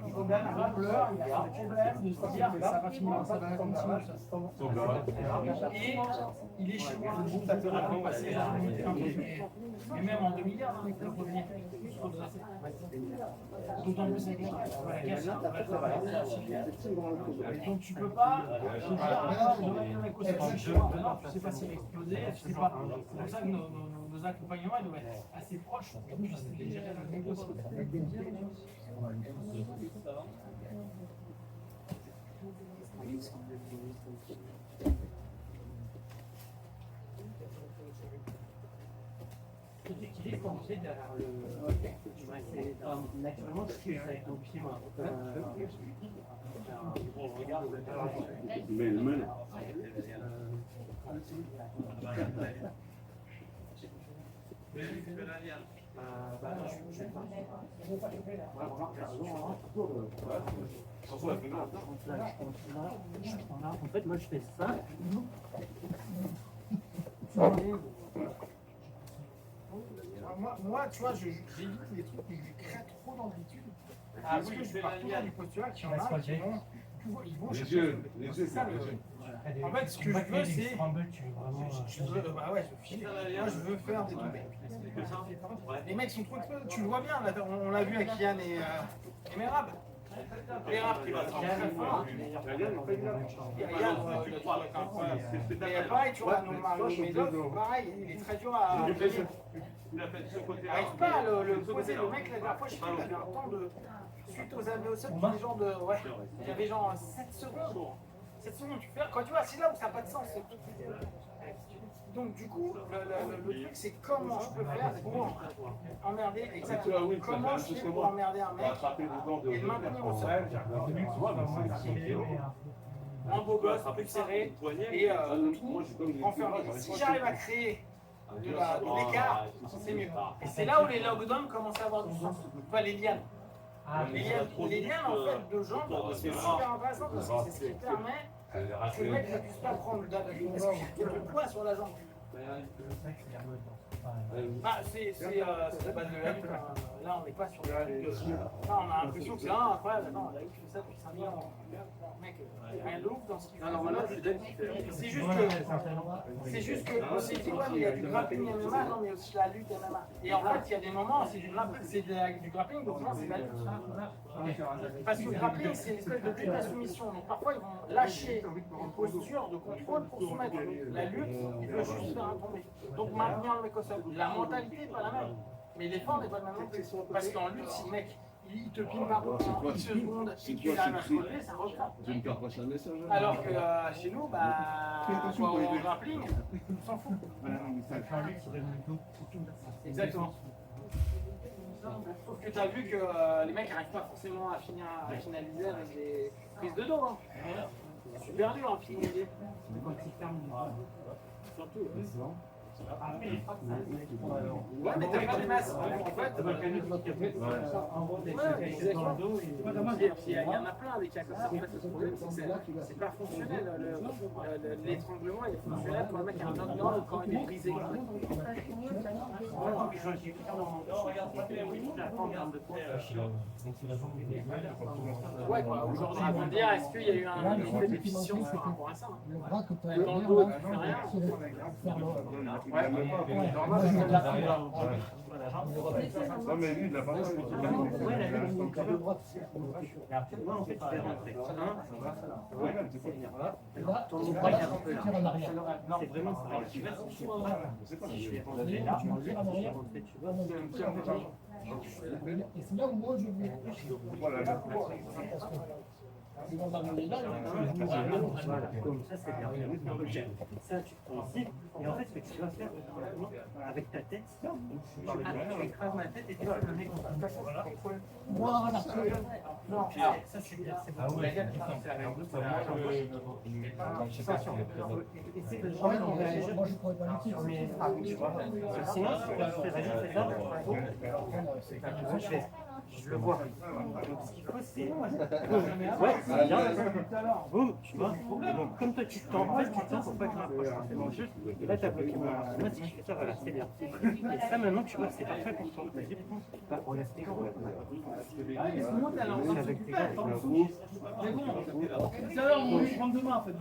il faut bien un rappeleur, il a un problème de se dire que ça va finir, ça va continuer. Et il est chez moi, ça peut vraiment passer à mais même en 2 milliards, il peut revenir. D'autant plus avec la guerre, donc tu peux pas te dire, ah, je vais mettre un mec au sol chez moi. Non, tu sais pas s'il va exploser, tu sais pas. C'est pour ça que nos accompagnements ils doivent être assez proches pour qu'on puisse les gérer le mieux possible. Tout équilibre quand tu es derrière le. Naturellement, tu fais avec ton pied. On regarde. Mais le mène. En fait, moi je fais ça. Moi, tu vois, j'évite les trucs qui créent trop d'amplitude. Parce que je pars toujours du postulat qu'il y en a qui vont. Ils vont chercher. C'est ça le. En fait, ce que je veux, c'est. Je veux, bah ouais, je file. Moi, je veux faire des trucs. Les mecs sont trop explosés. Tu le vois bien, là, on l'a vu avec Yann et Merab. Merab qui va très fort. Et pareil, tu vois, Medov, pareil, il est très dur à. Il a fait de ce côté-là. J'arrive pas à le poser. Le mec, la dernière fois, je sais pas, il avait un temps de. Suite aux années au sol, il y avait genre de. Ouais, il y avait genre 7 secondes. 7 secondes, tu fais. Quand tu vois, c'est là où ça n'a pas de sens. Donc du coup, le truc c'est comment je peux faire pour emmerder exactement. Comment je fais pour emmerder un mec et le maintenir au sol. En beau gosse, plus serré et enfermé. Si j'arrive à créer de l'écart, c'est mieux. Et c'est là où les lockdowns commencent à avoir du sens. Enfin, les lianes. Les lianes en fait de jambes, c'est super intéressant parce que c'est ce qui permet que le mec ne puisse pas prendre d'appui parce qu'il y a trop de poids sur la jambe. Ah, c'est la base de la lutte. Là, on n'est pas sur la lutte. Là, on a l'impression que c'est incroyable. Attends, la lutte, je fais ça depuis 5 ans. Mec, rien de ouf dans ce qu'il fait. C'est juste que on s'est dit, ouais, mais il y a du grappling MMA, non, mais aussi la lutte MMA. Et en fait, il y a des moments, c'est du grappling, donc non, c'est la lutte. Parce que le grappling, c'est une espèce de lutte à soumission. Donc parfois, ils vont lâcher une posture de contrôle pour soumettre. La lutte, il peut juste faire un tombé. Donc maintenir le mec au sol. La mentalité n'est pas la même. Mais l'effort n'est pas le même non plus. Parce qu'en lutte, si le mec, il te pile par contre en 10 secondes et qu'il arrive à se relever, ça refrappe. Alors que chez nous, au grappling, on s'en fout. Exactement. Sauf que tu as vu que les mecs n'arrivent pas forcément à finaliser avec des prises de dos. Hein. C'est super dur à finaliser. Surtout. Ouais, mais t'as pas des masses. En fait, il y en a plein des cas comme ça. En fait, le problème, c'est que c'est pas fonctionnel. L'étranglement, il est fonctionnel quand le mec a un knockdown ou quand il est brisé. Ouais, quoi. Aujourd'hui, ils vont dire est-ce qu'il y a eu un effet d'efficience par rapport à ça? Dans le dos, tu fais rien. Ouais, même pas. Non, mais lui, il l'a pas fait. Moi, en fait, tu fais rentrer. Ton bras, il est un peu là. C'est vraiment ça. Tu vois, si je vais rentrer là, je vais rentrer, tu vois. Et c'est là où moi je vais. Voilà. Voilà, comme ça c'est bien. Ça tu prends ici, et en fait ce que tu vas faire avec ta tête, tu écrases ma tête et tu vas le mec en face. Voilà. Non, ça c'est bien, c'est bon. Essaye de Moi je pourrais pas l'utiliser. sinon si tu fais rien, c'est ça. Je le vois. Donc ce qu'il faut c'est. Ouais, c'est bien. Boum, tu vois. Donc comme toi tu t'en tu t'en pour pas que je m'approche forcément juste. Et là t'as bloqué mon bras. Moi si je fais ça, voilà, c'est bien. Et ça maintenant tu vois que c'est parfait pour toi. Vas-y, prends. Bah, on laisse tes gants. Avec tes gants. C'est bon. Tout à l'heure, on va prendre demain en fait.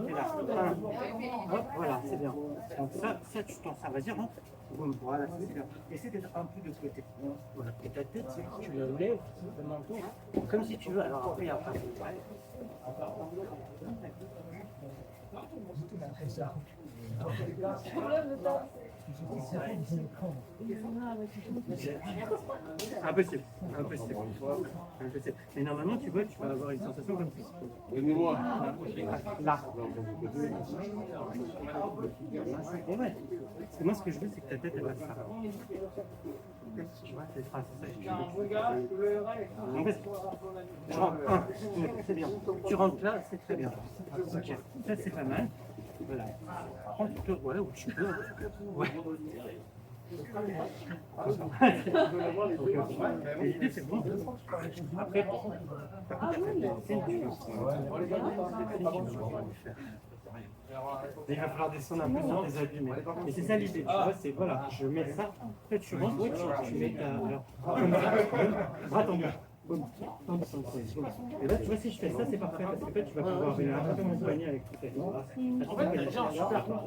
Hop, voilà, c'est bien. Donc ça tu t'en sers, vas-y, rentre. Boum, voilà, c'est bien. Essaie d'être un peu de ce côté. Voilà. Et ta tête, tu la lèves, le menton, comme si tu veux. Alors après, après. Impossible. Mais normalement, tu vois, tu vas avoir une sensation comme ça. Là. Et ouais. Parce que moi, ce que je veux, c'est que ta tête, elle va se faire. Tu vois, c'est ça. En fait, je rentre. C'est bien. Tu rentres là, c'est très bien. Ok. Ça, c'est pas mal. Voilà. Prends plutôt, ouais, où tu peux. Ouais. L'idée c'est bon. Après, il va falloir descendre un peu sur tes abus, mais c'est ça l'idée, tu vois, c'est voilà, je mets ça, après tu rentres, tu mets ta. Alors, comme ça, bras tendu. Et là, tu vois, si je fais ça, c'est parfait parce que fait, tu vas pouvoir attraper mon poignet avec tout tes bras. En fait, il y a déjà un super plan.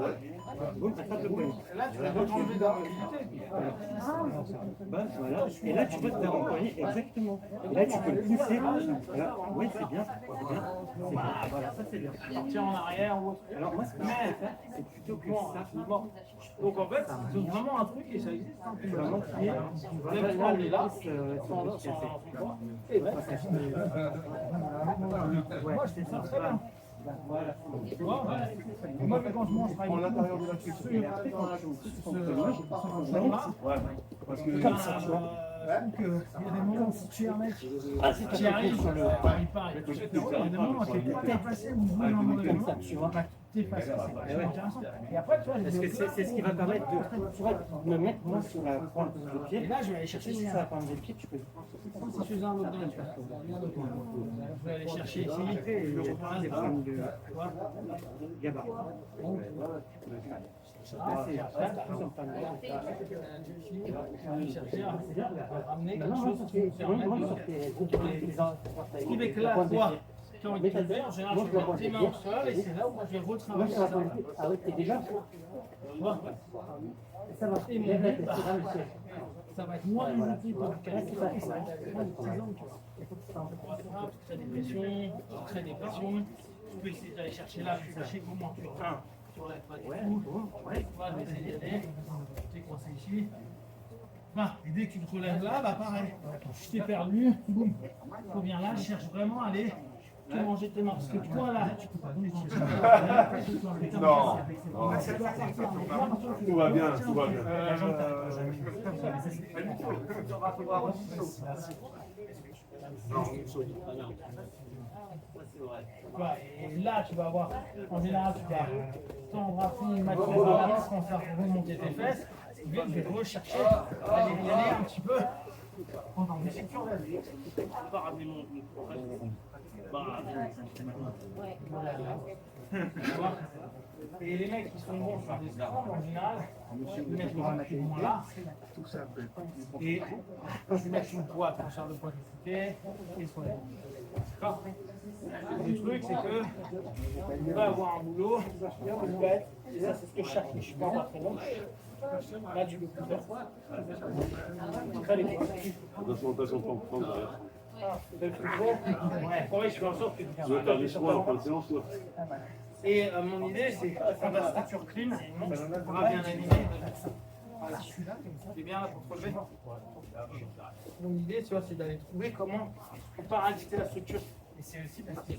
Boum, attrape le poignet. Là, tu vas enlever d'immobilité. Voilà. Et là, tu vois que tu as mon poignet, exactement. Et là, tu peux le pousser. Voilà. Oui, c'est bien. Voilà, ça c'est bien. Partir en arrière ou autre. Alors, moi, ce que je préfère, c'est plutôt que ça. Donc en fait, c'est vraiment un truc et ça existe. Tu vas m'entraîner. Vraiment, on est là. C'est vrai. Ouais, c'est ça. Très bien. Voilà. Tu vois, et moi, quand je mange, par Prends exemple, l'intérieur de la structure. là, Parce que comme ça, tu vois. Je trouve qu'il y a des moments où si tu es un mec qui arrive, il parle, il y a des moments où tu es bien placé ou dans un mauvais moment, tu vois, t'es passé, c'est intéressant. Et après, tu vois, Parce que c'est ce qui va permettre de, tu vois, de me mettre moi sur la pointe de pied. et là, je vais aller chercher Si sur la pointe de pied, tu peux. si je faisais un autre domaine, tu vois. Je vais aller chercher ici, Et je prends des problèmes de gabarit. Ramener quelque Non, chose non, qui me permet de... Ce qui fait que là, toi, tu as envie de faire, en général, tu mets tes mains au sol et c'est là où moi je vais retravailler ça. Ah oui, t'es déjà. Ça va. Et mon but, bah, ça va être moins une outil pour le casser, ça va être moins de exemple, tu vois. Tu crées des pressions, tu crées des pressions, tu peux essayer d'aller chercher là, tu sais comment tu relèves pas du tout, tu vas essayer d'y aller, tu es coincé ici. Bah, et dès que tu te relèves là, bah pareil, je t'ai perdu, boum, tu reviens là, je cherche vraiment à aller te manger tes mains, parce que toi là, tu peux pas donner non, tout va bien, tout va bien. Et là, tu vas avoir, en général, tu vas t'embrasser, mettre tes bras là, quand ça va remonter tes fesses, ce qui fait que je vais rechercher, aller y aller un petit peu. Pendant des sections, là, je vais pas ramener mon micro. Et les mecs qui sont bons sur des scrambles, en général, ils mettent le bras plus loin là. Et ils mettent une poids, transfert de poids et ils sont là. D'accord. Le truc, c'est que on va avoir un boulot, et ça, c'est ce que je cherche, mais je suis pas encore très bon. Là, tu peux plus faire. Tu crées les poids. Attention, pour prendre derrière. Ouais, je fais en sorte que Tu veux faire des soins en fin de séance, toi? et mon idée, c'est quand la structure clean, on va bien aligner. Voilà. Tu es bien là pour te relever. Mon idée, tu vois, c'est d'aller trouver comment on parasiter la structure. Et c'est aussi parce que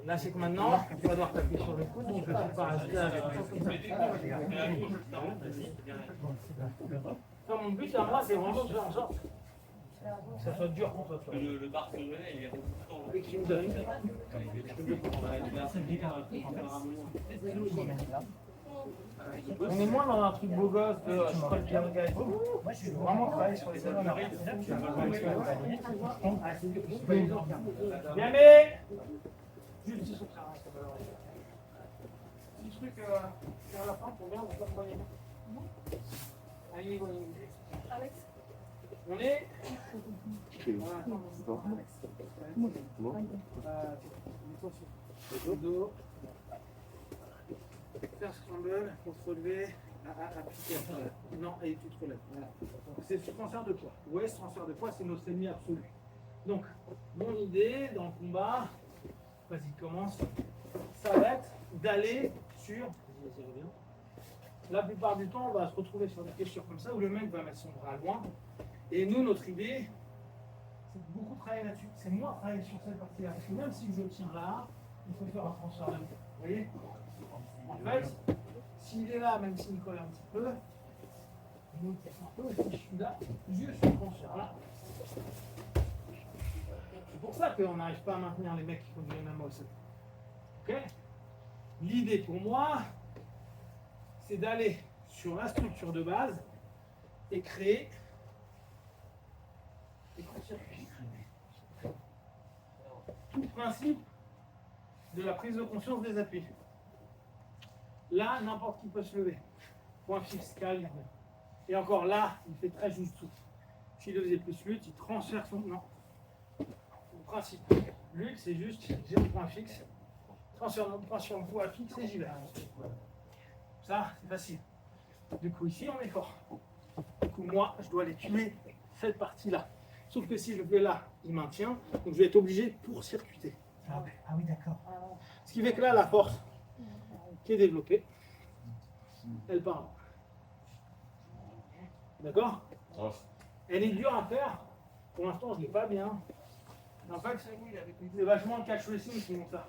là, c'est que maintenant, tu vas devoir taper sur le coude, donc je vais te parasiter avec mon but à moi, c'est vraiment de faire en sorte que ça soit dur pour toi. Le Barcelonais, il est Et qui me donne. On est moins dans un truc beau gosse de je crois bien le gars et tout. Moi, je suis vraiment travaillé sur les salons. Bien, mais juste sur le terrain, ça va leur aider. Petit truc à la fin pour bien vous faire poigner. Allez, Alex. On est. Dos. Faire scramble pour se relever, appliquer. Non, et tu te relèves. Voilà. C'est ce transfert de poids. Ouais, ce transfert de poids, c'est notre ennemi absolu. Donc, mon idée dans le combat, vas-y, commence. Ça va être d'aller sur. La plupart du temps, on va se retrouver sur des postures comme ça où le mec va mettre son bras loin. Et nous, notre idée, c'est de beaucoup travailler là-dessus. C'est moins travailler sur cette partie-là. Parce que même si je tiens là, il faut faire un transfert de poids. Vous voyez? En fait, s'il est là, même s'il colle un petit peu, il nous tient un peu, si je suis là, juste ce transfert-là. C'est pour ça qu'on n'arrive pas à maintenir les mecs qui font du MMA au sol. Ok? L'idée pour moi, c'est d'aller sur la structure de base et créer des courts-circuits. Tout le principe de la prise de conscience des appuis. Là, n'importe qui peut se lever. Point fixe, calme. Et encore là, il fait très juste tout. S'il le faisait plus lutte, il transfère son. Non. Le principe. Lutte, c'est juste, j'ai le point fixe. Transfère mon point sur le point fixe et j'y vais. Ça, c'est facile. Du coup, ici, on est fort. Du coup, moi, je dois aller tuer cette partie-là. Sauf que si je le fais là, il maintient. Donc, je vais être obligé pour circuiter. Ah oui, d'accord. Ce qui fait que là, la force qui est développée, elle part. D'accord? Elle est dure à faire. Pour l'instant, je ne l'ai pas bien. En fait, c'est vachement le catch wrestling qui monte ça.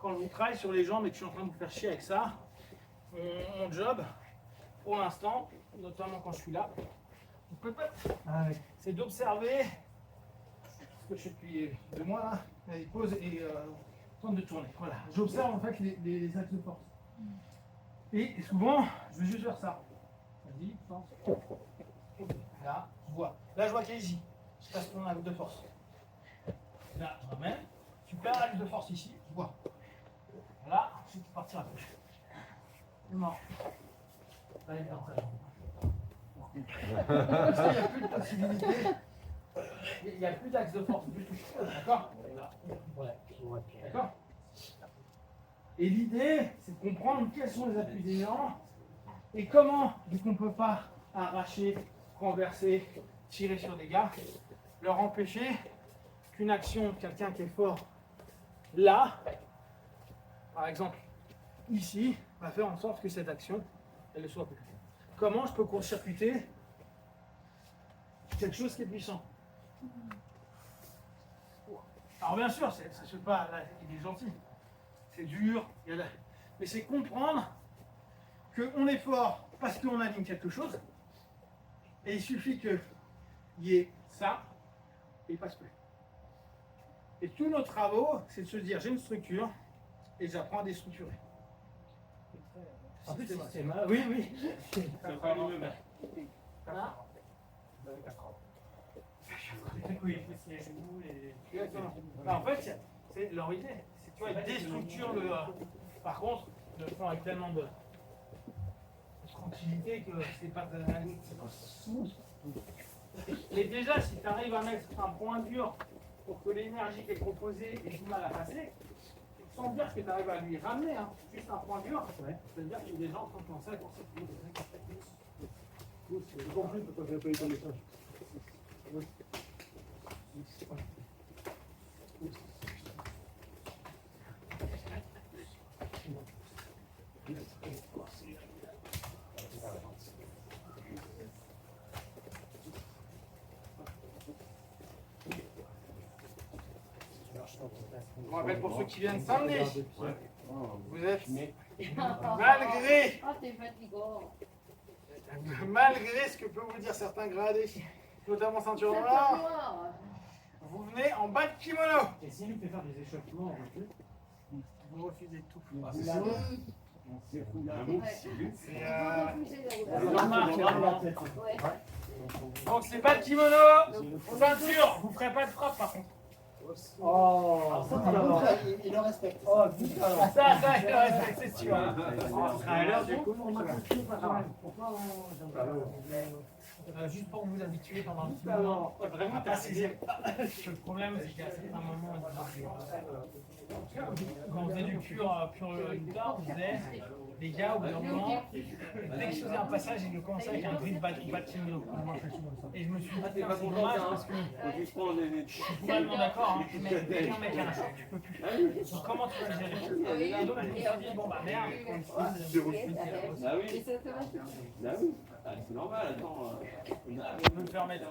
quand je travaille sur les jambes et que je suis en train de vous faire chier avec ça, mon job, pour l'instant, notamment quand je suis là, c'est d'observer ce que je fais depuis 2 mois là, il pose et tente de tourner. Voilà, j'observe en fait les axes de force. Et souvent, je vais juste faire ça. Vas-y, pense. Là, je vois. Là, je vois qu'il est ici. Je passe mon axe de force. Là, je ramène. Tu perds l'axe de force ici, je vois. Voilà, ensuite tu partir à gauche. C'est mort. Là, il est en train. Il n'y a plus de possibilité. Il n'y a plus d'axe de force du tout. D'accord? D'accord? Et l'idée, c'est de comprendre quels sont les appuis des gens et comment, vu qu'on ne peut pas arracher, renverser, tirer sur des gars, leur empêcher qu'une action de quelqu'un qui est fort là, par exemple ici, va faire en sorte que cette action, elle ne soit plus. Comment je peux court-circuiter quelque chose qui est puissant? Alors bien sûr, ça se fait pas, là, il est gentil, c'est dur, mais c'est comprendre qu'on est fort parce qu'on aligne quelque chose, et il suffit qu'il y ait ça, et il passe plus. Et tous nos travaux, c'est de se dire, j'ai une structure, et j'apprends à déstructurer. Oui, oui. Oui, les genoux, en fait, c'est leur idée. C'est, tu vois, ils déstructurent le. Par contre, ils le font avec tellement de tranquillité que c'est pas smooth. Mais déjà, si tu arrives à mettre un point dur pour que l'énergie qui est proposée ait du mal à passer, sans dire que tu arrives à lui ramener, hein, juste un point dur, c'est-à-dire qu'il y a des gens qui ont pensé à court-circuiter. J'ai compris pourquoi tu n'as pas eu ton message. Je me rappelle pour ceux qui viennent samedi, vous êtes malgré Ah, t'es fatigant. malgré ce que peuvent vous dire certains gradés, notamment ceinture noire, vous venez en bas de kimono. Et s'il nous fait faire des échauffements en voiture, Vous refusez tout. Donc c'est pas de kimono, ceinture, vous ferez pas de frappe par contre. Oh, il le respecte. Oh, putain. Ça, il le respecte, c'est sûr. On sera à l'heure du coup. Juste pour vous habituer pendant un petit moment, vraiment pas saisir. Le problème, c'est qu'à un moment, quand on faisait du pur guitare, on faisait les gars, au bout d'un moment, dès que je faisais un passage, ils me commençaient avec un grip kimono. Et je me suis dit, c'est dommage parce que je suis totalement d'accord, hein, mais dès qu'un mec a un choc, tu peux plus. Donc comment tu vas le gérer? Et donc je me suis dit, bon bah merde, Ah oui. Ah oui. Ah, c'est normal, attends. je vais me faire mettre.